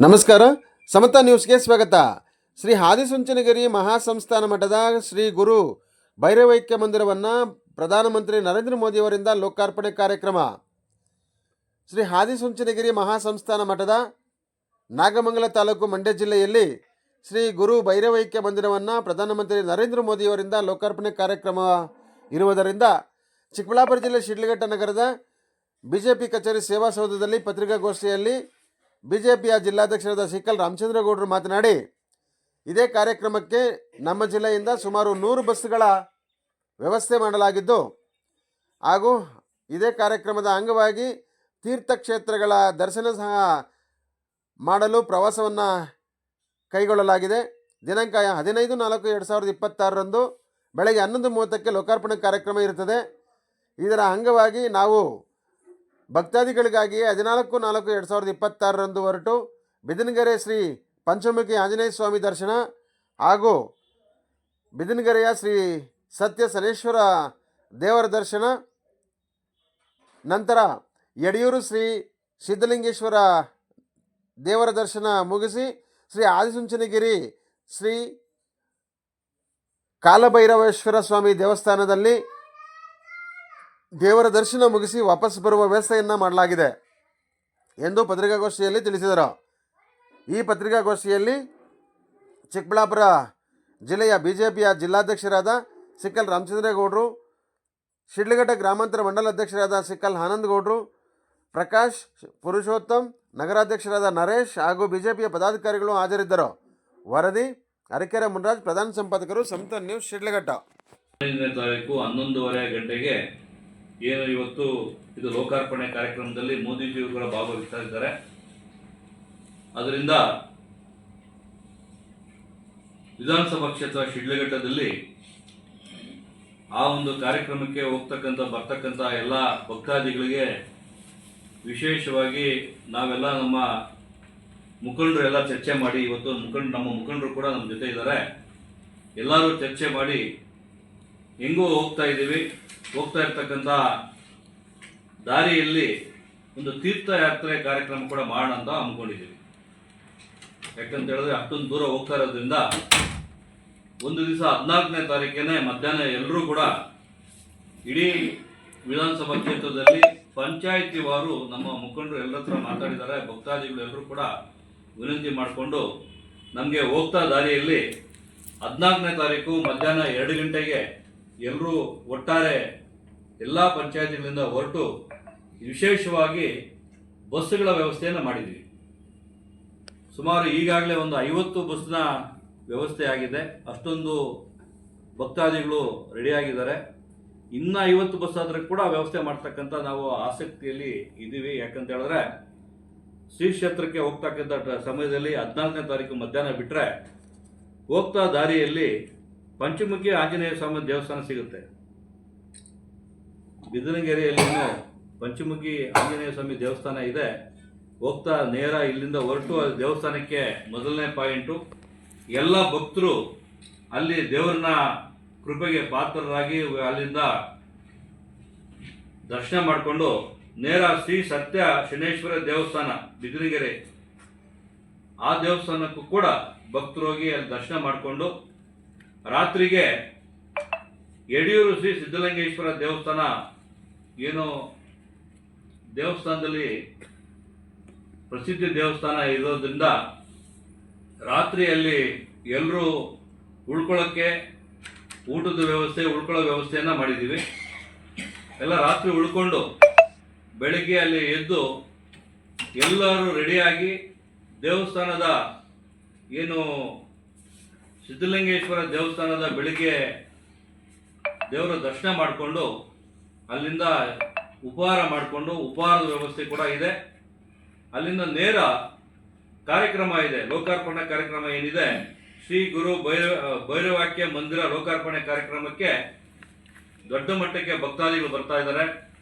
ನಮಸ್ಕಾರ. ಸಮತಾ ನ್ಯೂಸ್ಗೆ ಸ್ವಾಗತ. ಶ್ರೀ ಆದಿಚುಂಚನಗಿರಿ ಮಹಾಸಂಸ್ಥಾನ ಮಠದ ಶ್ರೀ ಗುರು ಭೈರವೈಕ್ಯ ಮಂದಿರವನ್ನು ಪ್ರಧಾನಮಂತ್ರಿ ನರೇಂದ್ರ ಮೋದಿಯವರಿಂದ ಲೋಕಾರ್ಪಣೆ ಕಾರ್ಯಕ್ರಮ. ಶ್ರೀ ಆದಿಚುಂಚನಗಿರಿ ಮಹಾಸಂಸ್ಥಾನ ಮಠದ ನಾಗಮಂಗಲ ತಾಲೂಕು ಮಂಡ್ಯ ಜಿಲ್ಲೆಯಲ್ಲಿ ಶ್ರೀ ಗುರು ಭೈರವೈಕ್ಯ ಮಂದಿರವನ್ನು ಪ್ರಧಾನಮಂತ್ರಿ ನರೇಂದ್ರ ಮೋದಿಯವರಿಂದ ಲೋಕಾರ್ಪಣೆ ಕಾರ್ಯಕ್ರಮ ಇರುವುದರಿಂದ ಚಿಕ್ಕಬಳ್ಳಾಪುರ ಜಿಲ್ಲೆ ಶಿಡ್ಲಘಟ್ಟ ನಗರದ ಬಿಜೆಪಿ ಕಚೇರಿ ಸೇವಾಸೌಧದಲ್ಲಿ ಪತ್ರಿಕಾಗೋಷ್ಠಿಯಲ್ಲಿ ಬಿಜೆಪಿಯ ಜಿಲ್ಲಾಧ್ಯಕ್ಷರಾದ ಸಿಕಲ್ ರಾಮಚಂದ್ರಗೌಡರು ಮಾತನಾಡಿ, ಇದೇ ಕಾರ್ಯಕ್ರಮಕ್ಕೆ ನಮ್ಮ ಜಿಲ್ಲೆಯಿಂದ ಸುಮಾರು 100 ಬಸ್ಸುಗಳ ವ್ಯವಸ್ಥೆ ಮಾಡಲಾಗಿದ್ದು ಹಾಗೂ ಇದೇ ಕಾರ್ಯಕ್ರಮದ ಅಂಗವಾಗಿ ತೀರ್ಥಕ್ಷೇತ್ರಗಳ ದರ್ಶನ ಸಹ ಮಾಡಲು ಪ್ರವಾಸವನ್ನು ಕೈಗೊಳ್ಳಲಾಗಿದೆ. ದಿನಾಂಕ 15/4/2026 ಬೆಳಗ್ಗೆ 11:30ಕ್ಕೆ ಲೋಕಾರ್ಪಣೆ ಕಾರ್ಯಕ್ರಮ ಇರುತ್ತದೆ. ಇದರ ಅಂಗವಾಗಿ ನಾವು ಭಕ್ತಾದಿಗಳಿಗಾಗಿ 14/4/2026 ಹೊರಟು ಬಿದನಗೆರೆ ಶ್ರೀ ಪಂಚಮುಖಿ ಆಂಜನೇಯ ಸ್ವಾಮಿ ದರ್ಶನ ಹಾಗೂ ಬಿದನಗೆರೆಯ ಶ್ರೀ ಸತ್ಯ ಶನೇಶ್ವರ ದೇವರ ದರ್ಶನ, ನಂತರ ಯಡಿಯೂರು ಶ್ರೀ ಸಿದ್ಧಲಿಂಗೇಶ್ವರ ದೇವರ ದರ್ಶನ ಮುಗಿಸಿ ಶ್ರೀ ಆದಿಚುಂಚನಗಿರಿ ಶ್ರೀ ಕಾಲಭೈರವೇಶ್ವರ ಸ್ವಾಮಿ ದೇವಸ್ಥಾನದಲ್ಲಿ ದೇವರ ದರ್ಶನ ಮುಗಿಸಿ ವಾಪಸ್ ಬರುವ ವ್ಯವಸ್ಥೆಯನ್ನು ಮಾಡಲಾಗಿದೆ ಎಂದು ಪತ್ರಿಕಾಗೋಷ್ಠಿಯಲ್ಲಿ ತಿಳಿಸಿದರು. ಈ ಪತ್ರಿಕಾಗೋಷ್ಠಿಯಲ್ಲಿ ಚಿಕ್ಕಬಳ್ಳಾಪುರ ಜಿಲ್ಲೆಯ ಬಿಜೆಪಿಯ ಜಿಲ್ಲಾಧ್ಯಕ್ಷರಾದ ಸಿಕಲ್ ರಾಮಚಂದ್ರಗೌಡರು, ಶಿಡ್ಲಘಟ್ಟ ಗ್ರಾಮಾಂತರ ಮಂಡಲ ಅಧ್ಯಕ್ಷರಾದ ಸಿಕಲ್ ಆನಂದಗೌಡರು, ಪ್ರಕಾಶ್ ಪುರುಷೋತ್ತಮ್, ನಗರಾಧ್ಯಕ್ಷರಾದ ನರೇಶ್ ಹಾಗೂ ಬಿಜೆಪಿಯ ಪದಾಧಿಕಾರಿಗಳು ಹಾಜರಿದ್ದರು. ವರದಿ ಅರಕೆರೆ ಮುನ್ರಾಜ್, ಪ್ರಧಾನ ಸಂಪಾದಕರು, ಸಮತಾ ನ್ಯೂಸ್, ಶಿಡ್ಲಘಟ್ಟ. 15ನೇ ತಾರೀಕು 11:30 ಗಂಟೆಗೆ ಏನು ಇವತ್ತು ಇದು ಲೋಕಾರ್ಪಣೆ ಕಾರ್ಯಕ್ರಮದಲ್ಲಿ ಮೋದಿಜಿಯವರು ಕೂಡ ಭಾಗವಹಿಸ್ತಾ ಇದ್ದಾರೆ. ಅದರಿಂದ ವಿಧಾನಸಭಾ ಕ್ಷೇತ್ರ ಶಿಡ್ಲಘಟ್ಟದಲ್ಲಿ ಆ ಒಂದು ಕಾರ್ಯಕ್ರಮಕ್ಕೆ ಬರ್ತಕ್ಕಂಥ ಎಲ್ಲ ಭಕ್ತಾದಿಗಳಿಗೆ ವಿಶೇಷವಾಗಿ ನಾವೆಲ್ಲ ನಮ್ಮ ಮುಖಂಡರು ಎಲ್ಲ ಚರ್ಚೆ ಮಾಡಿ, ಇವತ್ತು ನಮ್ಮ ಮುಖಂಡರು ಕೂಡ ನಮ್ಮ ಜೊತೆ ಇದ್ದಾರೆ. ಎಲ್ಲರೂ ಚರ್ಚೆ ಮಾಡಿ ಹೆಂಗೋ ಹೋಗ್ತಾ ಇರ್ತಕ್ಕಂಥ ದಾರಿಯಲ್ಲಿ ಒಂದು ತೀರ್ಥಯಾತ್ರೆ ಕಾರ್ಯಕ್ರಮ ಕೂಡ ಮಾಡೋಣ ಅಂತ ಹಮ್ಮಿಕೊಂಡಿದ್ದೀವಿ. ಯಾಕಂತ ಹೇಳಿದ್ರೆ ಅಷ್ಟೊಂದು ದೂರ ಹೋಗ್ತಾ ಇರೋದ್ರಿಂದ ಒಂದು ದಿವಸ 14ನೇ ತಾರೀಕೇನೆ ಮಧ್ಯಾಹ್ನ ಎಲ್ಲರೂ ಕೂಡ ಇಡೀ ವಿಧಾನಸಭಾ ಕ್ಷೇತ್ರದಲ್ಲಿ ಪಂಚಾಯಿತಿ ವಾರು ನಮ್ಮ ಮುಖಂಡರು ಎಲ್ಲರ ಹತ್ರ ಮಾತಾಡಿದ್ದಾರೆ. ಭಕ್ತಾದಿಗಳು ಎಲ್ಲರೂ ಕೂಡ ವಿನಂತಿ ಮಾಡಿಕೊಂಡು ನಮಗೆ ಹೋಗ್ತಾ ದಾರಿಯಲ್ಲಿ 14ನೇ ತಾರೀಕು ಮಧ್ಯಾಹ್ನ 2 ಗಂಟೆಗೆ ಎಲ್ಲರೂ ಒಟ್ಟಾರೆ ಎಲ್ಲ ಪಂಚಾಯತಿಗಳಿಂದ ಹೊರಟು ವಿಶೇಷವಾಗಿ ಬಸ್ಸುಗಳ ವ್ಯವಸ್ಥೆಯನ್ನು ಮಾಡಿದ್ದೀವಿ. ಸುಮಾರು ಈಗಾಗಲೇ ಒಂದು 50 ಬಸ್ನ ವ್ಯವಸ್ಥೆ ಆಗಿದೆ. ಅಷ್ಟೊಂದು ಭಕ್ತಾದಿಗಳು ರೆಡಿಯಾಗಿದ್ದಾರೆ. ಇನ್ನು 50 ಬಸ್ ಆದರೂ ಕೂಡ ವ್ಯವಸ್ಥೆ ಮಾಡ್ತಕ್ಕಂಥ ನಾವು ಆಸಕ್ತಿಯಲ್ಲಿ ಇದ್ದೀವಿ. ಯಾಕಂತ ಹೇಳಿದ್ರೆ ಶ್ರೀ ಕ್ಷೇತ್ರಕ್ಕೆ ಹೋಗ್ತಕ್ಕಂಥ ಸಮಯದಲ್ಲಿ 14ನೇ ತಾರೀಕು ಮಧ್ಯಾಹ್ನ ಬಿಟ್ಟರೆ ಹೋಗ್ತಾ ದಾರಿಯಲ್ಲಿ ಪಂಚಮುಖಿ ಆಂಜನೇಯ ಸ್ವಾಮಿ ದೇವಸ್ಥಾನ ಸಿಗುತ್ತೆ. ಬಿದನಗೆರೆಯಲ್ಲಿ ಪಂಚಮುಖಿ ಆಂಜನೇಯ ಸ್ವಾಮಿ ದೇವಸ್ಥಾನ ಇದೆ. ಹೋಗ್ತಾ ನೇರ ಇಲ್ಲಿಂದ ಹೊರಟು ದೇವಸ್ಥಾನಕ್ಕೆ ಮೊದಲನೇ ಪಾಯಿಂಟು. ಎಲ್ಲ ಭಕ್ತರು ಅಲ್ಲಿ ದೇವರನ್ನ ಕೃಪೆಗೆ ಪಾತ್ರರಾಗಿ ಅಲ್ಲಿಂದ ದರ್ಶನ ಮಾಡಿಕೊಂಡು ನೇರ ಶ್ರೀ ಸತ್ಯ ಶನೇಶ್ವರ ದೇವಸ್ಥಾನ ಬಿದನಗೆರೆ ಆ ದೇವಸ್ಥಾನಕ್ಕೂ ಕೂಡ ಭಕ್ತರು ಹೋಗಿ ಅಲ್ಲಿ ದರ್ಶನ ಮಾಡಿಕೊಂಡು ರಾತ್ರಿಗೆ ಯಡಿಯೂರು ಶ್ರೀ ಸಿದ್ಧಲಿಂಗೇಶ್ವರ ದೇವಸ್ಥಾನ ಏನು ದೇವಸ್ಥಾನದಲ್ಲಿ ಪ್ರಸಿದ್ಧ ದೇವಸ್ಥಾನ ಇರೋದ್ರಿಂದ ರಾತ್ರಿಯಲ್ಲಿ ಎಲ್ಲರೂ ಉಳ್ಕೊಳ್ಳೋಕ್ಕೆ ಊಟದ ಉಳ್ಕೊಳ್ಳೋ ವ್ಯವಸ್ಥೆಯನ್ನು ಮಾಡಿದ್ದೀವಿ. ಎಲ್ಲ ರಾತ್ರಿ ಉಳ್ಕೊಂಡು ಬೆಳಗ್ಗೆ ಅಲ್ಲಿ ಎದ್ದು ಎಲ್ಲರೂ ರೆಡಿಯಾಗಿ ದೇವಸ್ಥಾನದ ಏನು ಸಿದ್ಧಲಿಂಗೇಶ್ವರ ದೇವಸ್ಥಾನದ ಬೆಳಿಗ್ಗೆ ದೇವರ ದರ್ಶನ ಮಾಡಿಕೊಂಡು ಅಲ್ಲಿಂದ ಉಪಹಾರ ಮಾಡಿಕೊಂಡು ಉಪಹಾರದ ವ್ಯವಸ್ಥೆ ಕೂಡ ಇದೆ. ಅಲ್ಲಿಂದ ನೇರ ಕಾರ್ಯಕ್ರಮ ಇದೆ, ಲೋಕಾರ್ಪಣೆ ಕಾರ್ಯಕ್ರಮ ಏನಿದೆ, ಶ್ರೀ ಗುರು ಭೈರವಾಕ್ಯ ಮಂದಿರ ಲೋಕಾರ್ಪಣೆ ಕಾರ್ಯಕ್ರಮಕ್ಕೆ ದೊಡ್ಡ ಮಟ್ಟಕ್ಕೆ ಭಕ್ತಾದಿಗಳು ಬರ್ತಾ ಇದ್ದಾರೆ.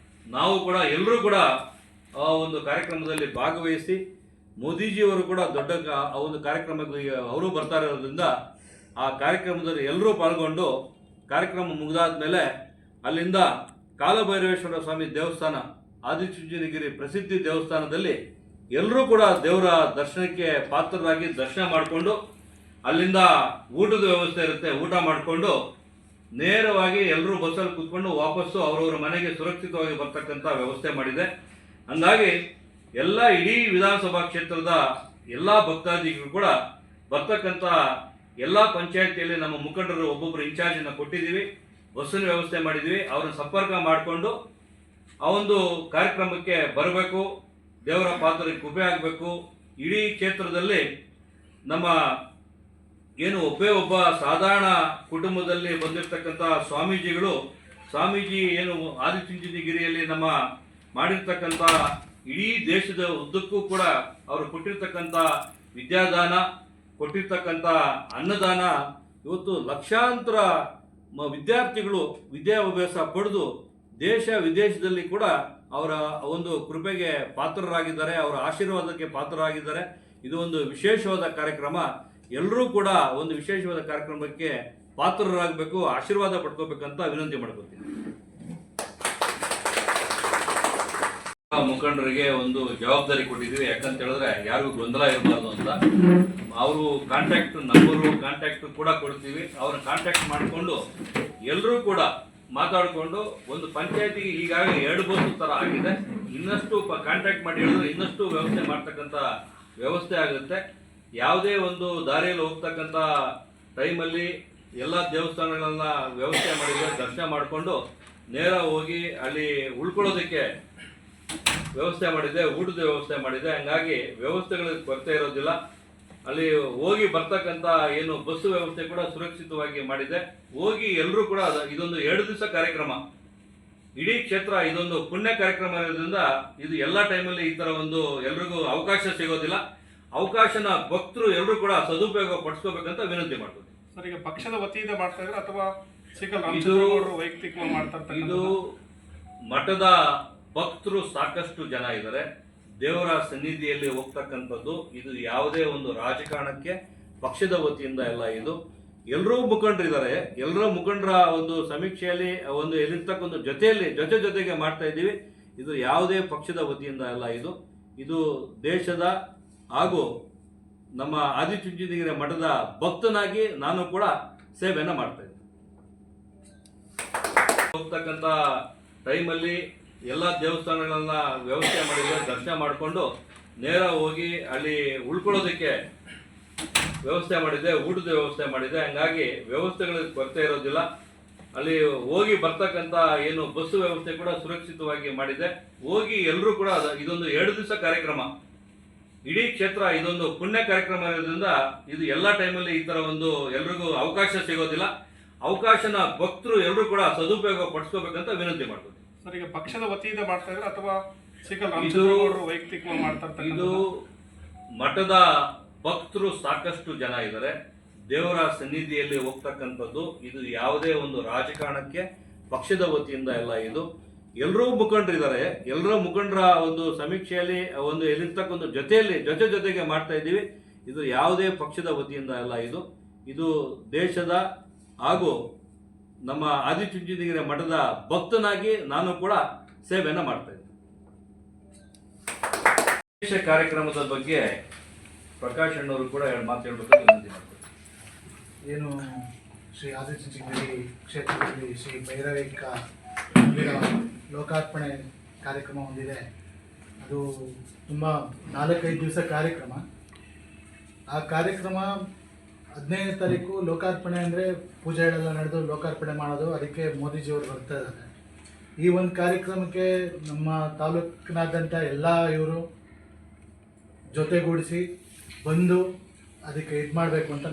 ನಾವು ಕೂಡ ಎಲ್ಲರೂ ಕೂಡ ಆ ಒಂದು ಕಾರ್ಯಕ್ರಮದಲ್ಲಿ ಭಾಗವಹಿಸಿ ಮೋದಿಜಿಯವರು ಕೂಡ ದೊಡ್ಡ ಆ ಒಂದು ಕಾರ್ಯಕ್ರಮಕ್ಕೆ ಅವರು ಬರ್ತಾ ಇರೋದ್ರಿಂದ ಆ ಕಾರ್ಯಕ್ರಮದಲ್ಲಿ ಎಲ್ಲರೂ ಪಾಲ್ಗೊಂಡು ಕಾರ್ಯಕ್ರಮ ಮುಗಿದಾದ ಮೇಲೆ ಅಲ್ಲಿಂದ ಕಾಲಭೈರವೇಶ್ವರ ಸ್ವಾಮಿ ದೇವಸ್ಥಾನ ಆದಿಚುಂಚನಗಿರಿ ಪ್ರಸಿದ್ಧಿ ದೇವಸ್ಥಾನದಲ್ಲಿ ಎಲ್ಲರೂ ಕೂಡ ದೇವರ ದರ್ಶನಕ್ಕೆ ಪಾತ್ರರಾಗಿ ದರ್ಶನ ಮಾಡಿಕೊಂಡು ಅಲ್ಲಿಂದ ಊಟದ ವ್ಯವಸ್ಥೆ ಇರುತ್ತೆ, ಊಟ ಮಾಡಿಕೊಂಡು ನೇರವಾಗಿ ಎಲ್ಲರೂ ಬಸ್ಸಲ್ಲಿ ಕೂತ್ಕೊಂಡು ವಾಪಸ್ಸು ಅವರವರ ಮನೆಗೆ ಸುರಕ್ಷಿತವಾಗಿ ಬರ್ತಕ್ಕಂಥ ವ್ಯವಸ್ಥೆ ಮಾಡಿದೆ. ಹಂಗಾಗಿ ಎಲ್ಲ ಇಡೀ ವಿಧಾನಸಭಾ ಕ್ಷೇತ್ರದ ಎಲ್ಲ ಭಕ್ತಾದಿಗಳು ಕೂಡ ಬರ್ತಕ್ಕಂಥ ಎಲ್ಲ ಪಂಚಾಯತಿಯಲ್ಲಿ ನಮ್ಮ ಮುಖಂಡರು ಒಬ್ಬೊಬ್ಬರು ಇನ್ಚಾರ್ಜನ್ನು ಕೊಟ್ಟಿದ್ದೀವಿ, ಬಸ್ಸಿನ ವ್ಯವಸ್ಥೆ ಮಾಡಿದ್ದೀವಿ. ಅವ್ರನ್ನ ಸಂಪರ್ಕ ಮಾಡಿಕೊಂಡು ಆ ಒಂದು ಕಾರ್ಯಕ್ರಮಕ್ಕೆ ಬರಬೇಕು, ದೇವರ ಪಾತ್ರಕ್ಕೆ ಕೃಪೆ ಆಗಬೇಕು. ಇಡೀ ಕ್ಷೇತ್ರದಲ್ಲಿ ನಮ್ಮ ಏನು ಒಬ್ಬ ಸಾಧಾರಣ ಕುಟುಂಬದಲ್ಲಿ ಬಂದಿರತಕ್ಕಂಥ ಸ್ವಾಮೀಜಿ ಏನು ಆದಿಚುಂಚನಗಿರಿಯಲ್ಲಿ ನಮ್ಮ ಮಾಡಿರ್ತಕ್ಕಂಥ ಇಡೀ ದೇಶದ ಉದ್ದಕ್ಕೂ ಕೂಡ ಅವರು ಕೊಟ್ಟಿರ್ತಕ್ಕಂಥ ವಿದ್ಯಾದಾನ, ಕೊಟ್ಟಿರ್ತಕ್ಕಂಥ ಅನ್ನದಾನ, ಇವತ್ತು ಲಕ್ಷಾಂತರ ವಿದ್ಯಾರ್ಥಿಗಳು ವಿದ್ಯಾಭ್ಯಾಸ ಪಡೆದು ದೇಶ ವಿದೇಶದಲ್ಲಿ ಕೂಡ ಅವರ ಒಂದು ಕೃಪೆಗೆ ಪಾತ್ರರಾಗಿದ್ದಾರೆ, ಅವರ ಆಶೀರ್ವಾದಕ್ಕೆ ಪಾತ್ರರಾಗಿದ್ದಾರೆ. ಇದು ಒಂದು ವಿಶೇಷವಾದ ಕಾರ್ಯಕ್ರಮ. ಎಲ್ಲರೂ ಕೂಡ ಒಂದು ವಿಶೇಷವಾದ ಕಾರ್ಯಕ್ರಮಕ್ಕೆ ಪಾತ್ರರಾಗಬೇಕು, ಆಶೀರ್ವಾದ ಪಡ್ಕೋಬೇಕಂತ ವಿನಂತಿ ಮಾಡ್ಕೊತೀನಿ. ಮುಖಂಡರಿಗೆ ಒಂದು ಜವಾಬ್ದಾರಿ ಕೊಟ್ಟಿದ್ದೀವಿ, ಯಾಕಂತ ಹೇಳಿದ್ರೆ ಯಾರಿಗೂ ಗೊಂದಲ ಇರಬಾರ್ದು ಅಂತ. ಅವರು ಕಾಂಟ್ಯಾಕ್ಟ್ ನಂಬರು ಕಾಂಟ್ಯಾಕ್ಟ್ ಕೂಡ ಕೊಡ್ತೀವಿ. ಅವ್ರನ್ನ ಕಾಂಟ್ಯಾಕ್ಟ್ ಮಾಡಿಕೊಂಡು ಎಲ್ಲರೂ ಕೂಡ ಮಾತಾಡಿಕೊಂಡು ಒಂದು ಪಂಚಾಯತಿಗೆ ಈಗಾಗಲೇ 2 ಬಸ್ ಥರ ಆಗಿದೆ, ಇನ್ನಷ್ಟು ಕಾಂಟ್ಯಾಕ್ಟ್ ಮಾಡಿ ಹೇಳಿದ್ರೆ ಇನ್ನಷ್ಟು ವ್ಯವಸ್ಥೆ ಮಾಡ್ತಕ್ಕಂಥ ವ್ಯವಸ್ಥೆ ಆಗುತ್ತೆ. ಯಾವುದೇ ಒಂದು ದಾರಿಯಲ್ಲಿ ಹೋಗ್ತಕ್ಕಂಥ ಟೈಮಲ್ಲಿ ಎಲ್ಲ ದೇವಸ್ಥಾನಗಳನ್ನ ವ್ಯವಸ್ಥೆ ಮಾಡಿದ್ರೆ ದರ್ಶನ ಮಾಡಿಕೊಂಡು ನೇರ ಹೋಗಿ ಅಲ್ಲಿ ಉಳ್ಕೊಳ್ಳೋದಕ್ಕೆ ವ್ಯವಸ್ಥೆ ಮಾಡಿದೆ, ಊಟದ ವ್ಯವಸ್ಥೆ ಮಾಡಿದೆ. ಹಂಗಾಗಿ ವ್ಯವಸ್ಥೆಗಳಿಗೆ ಕೊರತೆ ಇರೋದಿಲ್ಲ. ಅಲ್ಲಿ ಹೋಗಿ ಬರ್ತಕ್ಕಂಥ ಏನು ಬಸ್ ವ್ಯವಸ್ಥೆ ಕೂಡ ಸುರಕ್ಷಿತವಾಗಿ ಮಾಡಿದೆ. ಹೋಗಿ ಎಲ್ಲರೂ ಕೂಡ ಇದೊಂದು 2 ದಿವಸ ಕಾರ್ಯಕ್ರಮ, ಇಡೀ ಕ್ಷೇತ್ರ ಇದೊಂದು ಪುಣ್ಯ ಕಾರ್ಯಕ್ರಮ ಇರೋದ್ರಿಂದ ಇದು ಎಲ್ಲ ಟೈಮಲ್ಲಿ ಈ ಥರ ಒಂದು ಎಲ್ರಿಗೂ ಅವಕಾಶ ಸಿಗೋದಿಲ್ಲ. ಅವಕಾಶನ ಭಕ್ತರು ಎಲ್ಲರೂ ಕೂಡ ಸದುಪಯೋಗ ಪಡಿಸ್ಕೋಬೇಕಂತ ವಿನಂತಿ ಮಾಡ್ತೀವಿ. ಸರ್, ಈಗ ಪಕ್ಷದ ವತಿಯಿಂದ ಮಾಡ್ತಾ ಇದ್ರೆ ಅಥವಾ ವೈಯಕ್ತಿಕವಾಗಿ ಮಾಡ್ತಾ ಇರ್ತಾರೆ? ಇದು ಮಠದ ಭಕ್ತರು ಸಾಕಷ್ಟು ಜನ ಇದ್ದಾರೆ, ದೇವರ ಸನ್ನಿಧಿಯಲ್ಲಿ ಹೋಗ್ತಕ್ಕಂಥದ್ದು. ಇದು ಯಾವುದೇ ಒಂದು ರಾಜಕಾರಣಕ್ಕೆ ಪಕ್ಷದ ವತಿಯಿಂದ ಎಲ್ಲ, ಇದು ಎಲ್ಲರೂ ಮುಖಂಡರಿದ್ದಾರೆ, ಎಲ್ಲರೂ ಮುಖಂಡರ ಒಂದು ಸಮೀಕ್ಷೆಯಲ್ಲಿ ಒಂದು ಎಲ್ಲಿರ್ತಕ್ಕ ಒಂದು ಜೊತೆಗೆ ಮಾಡ್ತಾ ಇದ್ದೀವಿ. ಇದು ಯಾವುದೇ ಪಕ್ಷದ ವತಿಯಿಂದ ಅಲ್ಲ, ಇದು ದೇಶದ ಹಾಗೂ ನಮ್ಮ ಆದಿಚುಂಚನಗಿರಿ ಮಠದ ಭಕ್ತನಾಗಿ ನಾನು ಕೂಡ ಸೇವೆಯನ್ನು ಮಾಡ್ತಾ ಇದ್ದೀನಿ. ಹೋಗ್ತಕ್ಕಂಥ ಟೈಮಲ್ಲಿ ಎಲ್ಲ ದೇವಸ್ಥಾನಗಳನ್ನ ವ್ಯವಸ್ಥೆ ಮಾಡಿದ್ರೆ ದರ್ಶನ ಮಾಡಿಕೊಂಡು ನೇರ ಹೋಗಿ ಅಲ್ಲಿ ಉಳ್ಕೊಳ್ಳೋದಕ್ಕೆ ವ್ಯವಸ್ಥೆ ಮಾಡಿದೆ, ಊಟದ ವ್ಯವಸ್ಥೆ ಮಾಡಿದೆ. ಹಂಗಾಗಿ ವ್ಯವಸ್ಥೆಗಳಿಗೆ ಕೊರತೆ ಇರೋದಿಲ್ಲ. ಅಲ್ಲಿ ಹೋಗಿ ಬರ್ತಕ್ಕಂಥ ಏನು ಬಸ್ ವ್ಯವಸ್ಥೆ ಕೂಡ ಸುರಕ್ಷಿತವಾಗಿ ಮಾಡಿದೆ. ಹೋಗಿ ಎಲ್ಲರೂ ಕೂಡ ಇದೊಂದು 2 ದಿವಸ ಕಾರ್ಯಕ್ರಮ, ಇಡೀ ಕ್ಷೇತ್ರ ಇದೊಂದು ಪುಣ್ಯ ಕಾರ್ಯಕ್ರಮ ಇರೋದ್ರಿಂದ ಇದು ಎಲ್ಲ ಟೈಮಲ್ಲಿ ಈ ಥರ ಒಂದು ಎಲ್ರಿಗೂ ಅವಕಾಶ ಸಿಗೋದಿಲ್ಲ. ಅವಕಾಶನ ಭಕ್ತರು ಎಲ್ಲರೂ ಕೂಡ ಸದುಪಯೋಗ ಪಡಿಸ್ಕೋಬೇಕಂತ ವಿನಂತಿ ಮಾಡ್ತೀವಿ. ಸರ್, ಈಗ ಪಕ್ಷದ ವತಿಯಿಂದ ಮಾಡ್ತಾ ಇದ್ರೆ ಅಥವಾ ವೈಯಕ್ತಿಕವಾಗಿ ಮಾಡ್ತಾ ಇರ್ತಾರೆ? ಇದು ಮಠದ ಭಕ್ತರು ಸಾಕಷ್ಟು ಜನ ಇದ್ದಾರೆ, ದೇವರ ಸನ್ನಿಧಿಯಲ್ಲಿ ಹೋಗ್ತಕ್ಕಂಥದ್ದು. ಇದು ಯಾವುದೇ ಒಂದು ರಾಜಕಾರಣಕ್ಕೆ ಪಕ್ಷದ ವತಿಯಿಂದ ಎಲ್ಲ, ಇದು ಎಲ್ಲರೂ ಮುಖಂಡರಿದ್ದಾರೆ, ಎಲ್ಲರೂ ಮುಖಂಡರ ಒಂದು ಸಮೀಕ್ಷೆಯಲ್ಲಿ ಒಂದು ಎಲ್ಲಿರ್ತಕ್ಕ ಒಂದು ಜೊತೆಗೆ ಮಾಡ್ತಾ ಇದ್ದೀವಿ. ಇದು ಯಾವುದೇ ಪಕ್ಷದ ವತಿಯಿಂದ ಅಲ್ಲ, ಇದು ದೇಶದ ಹಾಗೂ ನಮ್ಮ ಆದಿಚುಂಚನಗಿರಿ ಮಠದ ಭಕ್ತನಾಗಿ ನಾನು ಕೂಡ ಸೇವೆಯನ್ನು ಮಾಡ್ತಾ ಇದ್ದೀನಿ. ವಿಶೇಷ ಕಾರ್ಯಕ್ರಮದ ಬಗ್ಗೆ ಪ್ರಕಾಶ್ ಅಣ್ಣವರು ಕೂಡ 2 ಮಾತು ಹೇಳ್ಬೇಕಂತ ವಿನಂತಿ ಮಾಡ್ತೀನಿ. ಏನು ಶ್ರೀ ಆದಿಚುಂಚನಗಿರಿ ಕ್ಷೇತ್ರದಲ್ಲಿ ಶ್ರೀ ಭೈರವೇಕ ಲೋಕಾರ್ಪಣೆ ಕಾರ್ಯಕ್ರಮ ಹೊಂದಿದೆ. ಅದು ತುಂಬ 4-5 ದಿವಸ ಕಾರ್ಯಕ್ರಮ. ಆ ಕಾರ್ಯಕ್ರಮ 15ನೇ ತಾರೀಕು ಲೋಕಾರ್ಪಣೆ, ಅಂದರೆ ಪೂಜೆಗಳೆಲ್ಲ ನಡೆದು ಲೋಕಾರ್ಪಣೆ ಮಾಡೋದು. ಅದಕ್ಕೆ ಮೋದಿಜಿಯವರು ಬರ್ತಾ ಇದ್ದಾರೆ. ಈ ಒಂದು ಕಾರ್ಯಕ್ರಮಕ್ಕೆ ನಮ್ಮ ತಾಲೂಕಿನಾದ್ಯಂತ ಎಲ್ಲ ಇವರು ಜೊತೆಗೂಡಿಸಿ ಬಂದು ಅದಕ್ಕೆ ಇದು ಮಾಡಬೇಕು ಅಂತ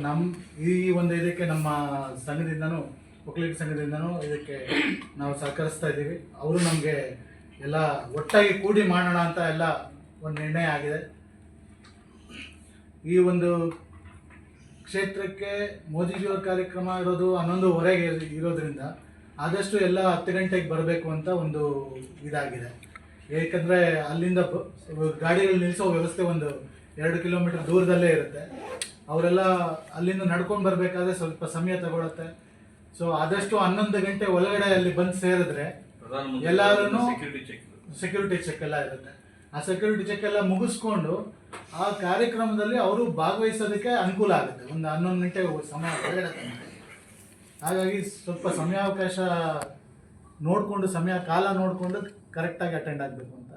ಈ ಒಂದು ಇದಕ್ಕೆ ನಮ್ಮ ಸಂಘದಿಂದನೂ, ಒಕ್ಕಲಿಗ ಸಂಘದಿಂದನೂ ಇದಕ್ಕೆ ನಾವು ಸಹಕರಿಸ್ತಾ ಇದ್ದೀವಿ. ಅವರು ನಮಗೆ ಎಲ್ಲ ಒಟ್ಟಾಗಿ ಕೂಡಿ ಮಾಡೋಣ ಅಂತ ಎಲ್ಲ ಒಂದು ನಿರ್ಣಯ ಆಗಿದೆ. ಈ ಒಂದು ಕ್ಷೇತ್ರಕ್ಕೆ ಮೋದಿಜಿಯವರ ಕಾರ್ಯಕ್ರಮ ಇರೋದು 11:15 ಇರೋದ್ರಿಂದ ಆದಷ್ಟು ಎಲ್ಲ 10 ಗಂಟೆಗೆ ಬರಬೇಕು ಅಂತ ಒಂದು ಇದಾಗಿದೆ. ಏಕೆಂದರೆ ಅಲ್ಲಿಂದ ಗಾಡಿಗಳು ನಿಲ್ಲಿಸೋ ವ್ಯವಸ್ಥೆ ಒಂದು 2 ಕಿಲೋಮೀಟರ್ ದೂರದಲ್ಲೇ ಇರುತ್ತೆ. ಅವರೆಲ್ಲ ಅಲ್ಲಿಂದ ನಡ್ಕೊಂಡು ಬರಬೇಕಾದ್ರೆ ಸ್ವಲ್ಪ ಸಮಯ ತಗೊಳುತ್ತೆ. ಸೊ ಆದಷ್ಟು 11 ಗಂಟೆ ಒಳಗಡೆ ಅಲ್ಲಿ ಬಂದು ಸೇರಿದ್ರೆ ಎಲ್ಲರೂ ಸೆಕ್ಯೂರಿಟಿ ಚೆಕ್ ಎಲ್ಲ ಇರುತ್ತೆ. ಆ ಸೆಕ್ಯೂರಿಟಿ ಚೆಕ್ ಎಲ್ಲ ಮುಗಿಸ್ಕೊಂಡು ಆ ಕಾರ್ಯಕ್ರಮದಲ್ಲಿ ಅವರು ಭಾಗವಹಿಸೋದಕ್ಕೆ ಅನುಕೂಲ ಆಗುತ್ತೆ. ಒಂದು 11 ಗಂಟೆ ಸಮಯ ಒಳಗಡೆ ತನಕ. ಹಾಗಾಗಿ ಸ್ವಲ್ಪ ಸಮಯಾವಕಾಶ ನೋಡಿಕೊಂಡು ಕಾಲ ನೋಡಿಕೊಂಡು ಕರೆಕ್ಟಾಗಿ ಅಟೆಂಡ್ ಆಗಬೇಕು ಅಂತ.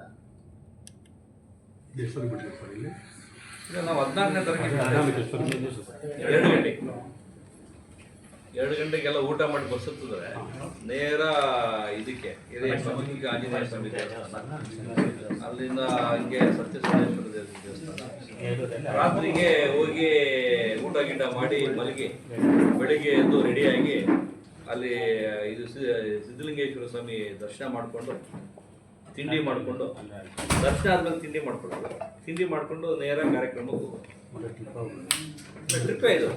ಈಗ ನಾವು 14ನೇ ತಾರೀಕಿಗೆ 2 ಗಂಟೆಗೆಲ್ಲ ಊಟ ಮಾಡಿ ಬಸ್ ಹತ್ತಿದ್ರೆ ನೇರ ಇದಕ್ಕೆ ಹಿರಿಯ ಸಾಮೂಹಿಕ ಆಂಜನೇಯ ಸ್ವಾಮಿ ದೇವಸ್ಥಾನ, ಅಲ್ಲಿಂದ ಹಂಗೆ ಸತ್ಯಸೋಮೇಶ್ವರ ದೇವಸ್ಥಾನ, ರಾತ್ರಿಗೆ ಹೋಗಿ ಊಟ ಗೀಟ ಮಾಡಿ ಮಲಗಿ ಬೆಳಿಗ್ಗೆ ಎದ್ದು ರೆಡಿಯಾಗಿ ಅಲ್ಲಿ ಇದು ಸಿದ್ಧಲಿಂಗೇಶ್ವರ ಸ್ವಾಮಿ ದರ್ಶನ ಮಾಡಿಕೊಂಡು ತಿಂಡಿ ಮಾಡಿಕೊಂಡು, ದರ್ಶನ ಆದ್ಮೇಲೆ ತಿಂಡಿ ಮಾಡಿಕೊಂಡು ನೇರ ಕಾರ್ಯಕ್ರಮಕ್ಕೆ ಹೋಗೋದು. ಟ್ರಿಪ್ಪೇ ಇದು.